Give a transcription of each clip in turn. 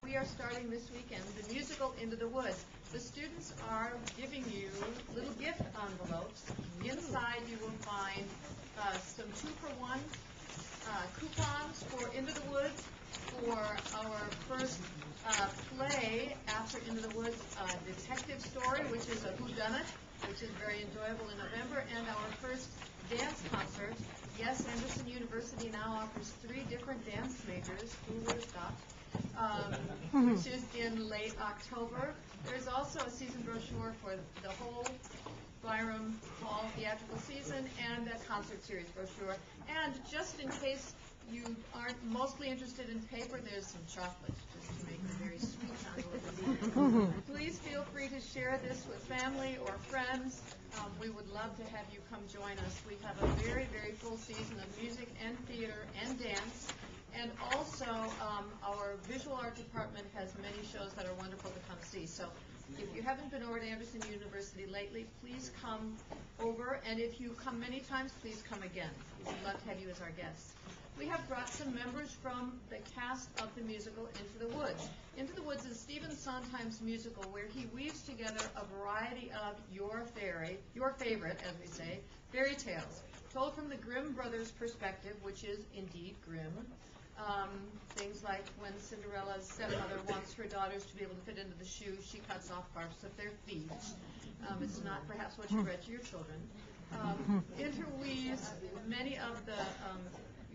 we are starting this weekend the musical Into the Woods. The students are giving you little gift envelopes. Inside you will find some 2-for-1 coupons for Into the Woods, for our first play after Into the Woods, detective story, which is a whodunit, which is very enjoyable in November, and our first dance concert. Yes, Anderson University now offers 3 different dance majors. Who would have thought? Which is in late October. There's also a season brochure for the whole Byram Hall theatrical season and a concert series brochure. And just in case you aren't mostly interested in paper, there's some chocolate just to make it very sweet on the way. Please feel free to share this with family or friends. We would love to have you come join us. We have a very, very full season of music and theater and dance. And also, our visual art department has many shows that are wonderful to come see. So if you haven't been over to Anderson University lately, please come over. And if you come many times, please come again. We'd love to have you as our guests. We have brought some members from the cast of the musical Into the Woods. Into the Woods is Stephen Sondheim's musical where he weaves together a variety of your favorite, as we say, fairy tales, told from the Grimm brothers' perspective, which is indeed grim. Things like when Cinderella's stepmother wants her daughters to be able to fit into the shoes, she cuts off parts of their feet. It's not perhaps what you read to your children. Interweaves many of the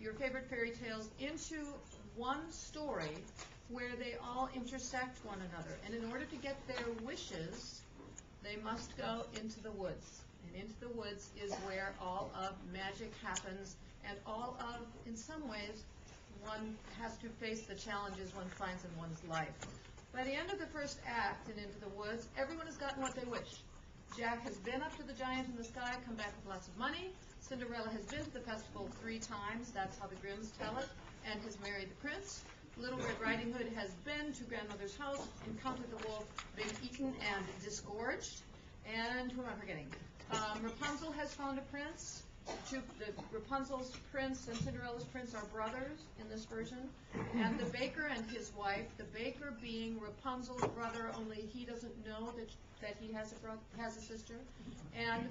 your favorite fairy tales into one story where they all intersect one another. And in order to get their wishes, they must go into the woods. And into the woods is where all of magic happens, and all of, in some ways, one has to face the challenges one finds in one's life. By the end of the first act in Into the Woods, everyone has gotten what they wish. Jack has been up to the giant in the sky, come back with lots of money. Cinderella has been to the festival 3 times, that's how the Grimms tell it, and has married the prince. Little Red Riding Hood has been to grandmother's house, encountered the wolf, been eaten and disgorged. And who am I forgetting? Rapunzel has found a prince. Rapunzel's prince and Cinderella's prince are brothers in this version. And the baker and his wife, the baker being Rapunzel's brother, only he doesn't know that he has a sister. And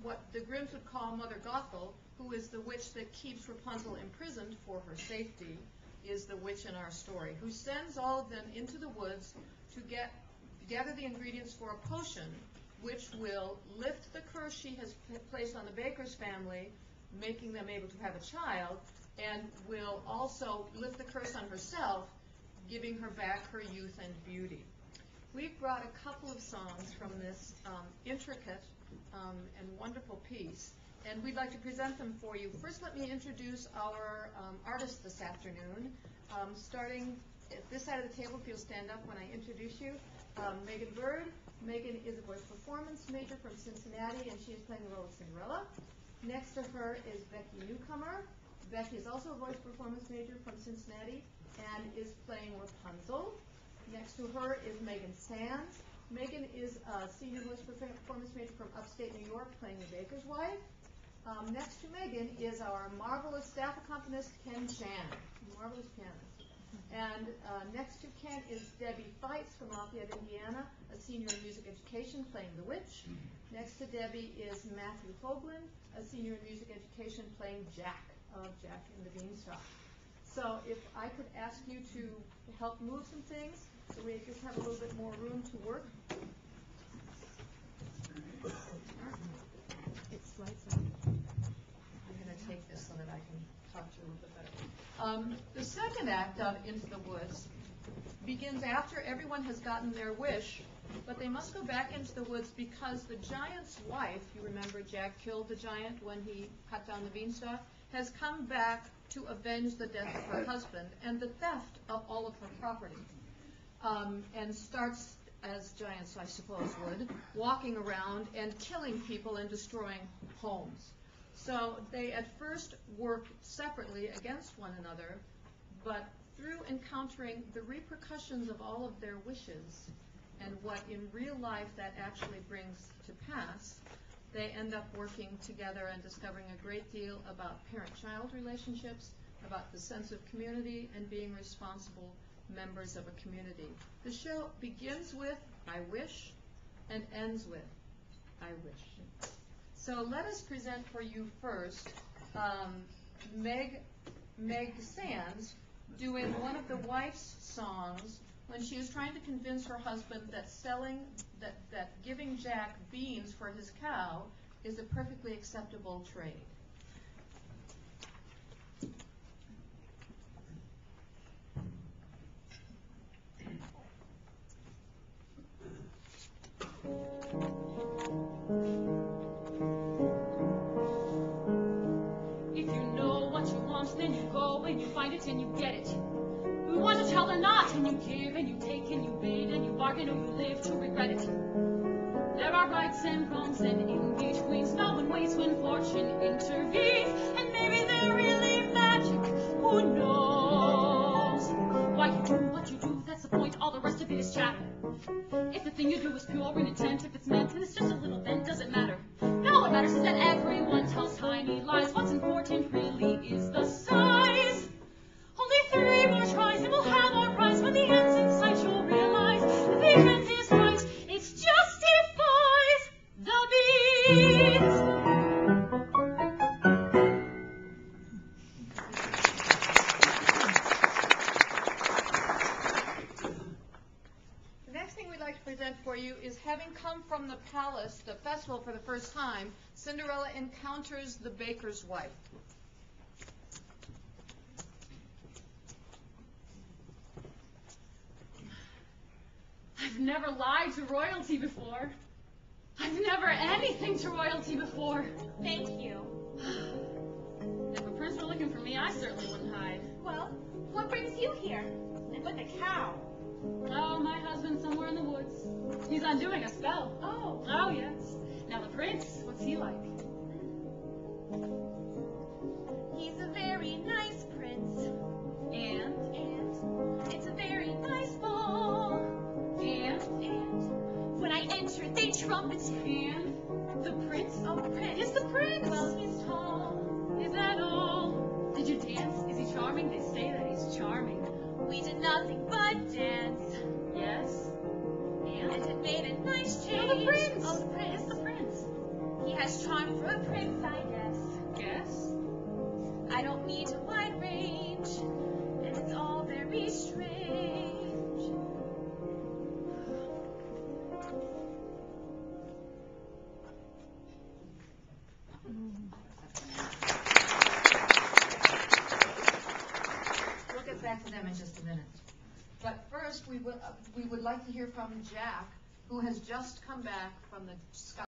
what the Grimms would call Mother Gothel, who is the witch that keeps Rapunzel imprisoned for her safety, is the witch in our story, who sends all of them into the woods to gather the ingredients for a potion which will lift the curse she has placed on the baker's family, making them able to have a child, and will also lift the curse on herself, giving her back her youth and beauty. We've brought a couple of songs from this intricate and wonderful piece, and we'd like to present them for you. First, let me introduce our artists this afternoon. Starting at this side of the table, if you'll stand up when I introduce you, Megan Bird. Megan is a voice performance major from Cincinnati, and she is playing the role of Cinderella. Next to her is Becky Newcomer. Becky is also a voice performance major from Cincinnati and is playing Rapunzel. Next to her is Megan Sands. Megan is a senior voice performance major from upstate New York, playing the baker's wife. Next to Megan is our marvelous staff accompanist, Ken Chan, marvelous pianist. And next to Ken is Debbie Feitz from Lafayette, Indiana, a senior in music education, playing the witch. Next to Debbie is Matthew Hoagland, a senior in music education, playing Jack of Jack and the Beanstalk. So if I could ask you to help move some things, so we just have a little bit more room to work. It slides out. I'm going to take this so that I can talk to you a little bit better. The second act of Into the Woods begins after everyone has gotten their wish, but they must go back into the woods because the giant's wife, you remember Jack killed the giant when he cut down the beanstalk, has come back to avenge the death of her husband and the theft of all of her property. And starts, as giants I suppose would, walking around and killing people and destroying homes. So they at first work separately against one another, but through encountering the repercussions of all of their wishes and what in real life that actually brings to pass, they end up working together and discovering a great deal about parent-child relationships, about the sense of community and being responsible members of a community. The show begins with I wish and ends with I wish. So let us present for you first Meg Sands doing one of the wife's songs when she was trying to convince her husband that giving Jack beans for his cow is a perfectly acceptable trade. If you know what you want, then you go and you find it and you get it. You want a child or not, and you give and you take and you bid and you bargain or you live to regret it. There are rights and wrongs and in-betweens. No one waits when fortune intervenes. And maybe they're really magic. Who knows? Why you do what you do, that's the point. All the rest of it is chatter. If the thing you do is pure in intent, if it's meant and it's just a little bent, doesn't matter. Now what matters is that everyone tells tiny lies. What's important really is the size. Only 3 more tries and we'll have our prize. When the end's in sight, you'll realize that the end is right. It justifies the beans. The next thing we'd like to present for you is having come from the palace, the festival, for the first time, Cinderella encounters the baker's wife. I've never lied to royalty before. I've never anything to royalty before. Thank you. If a prince were looking for me, I certainly wouldn't hide. Well, what brings you here? And with a cow? Oh, my husband's somewhere in the woods. He's undoing a spell. Oh. Oh, yes. Now the prince, what's he like? He's a very nice prince. And It's a very nice ball. And when I entered, they trumpeted. And the prince? Oh, prince. Is the prince? Well, he's tall. Is that all? Did you dance? Is he charming? They say that he's charming. We did nothing but dance. Yes? And it made a nice change. Oh, the prince! Oh, the prince. Is the prince? He has charm for a prince, I guess. Yes? I don't need a wide range. And it's all very strange. We'll get back to them in just a minute. But first, we would like to hear from Jack, who has just come back from the Scottish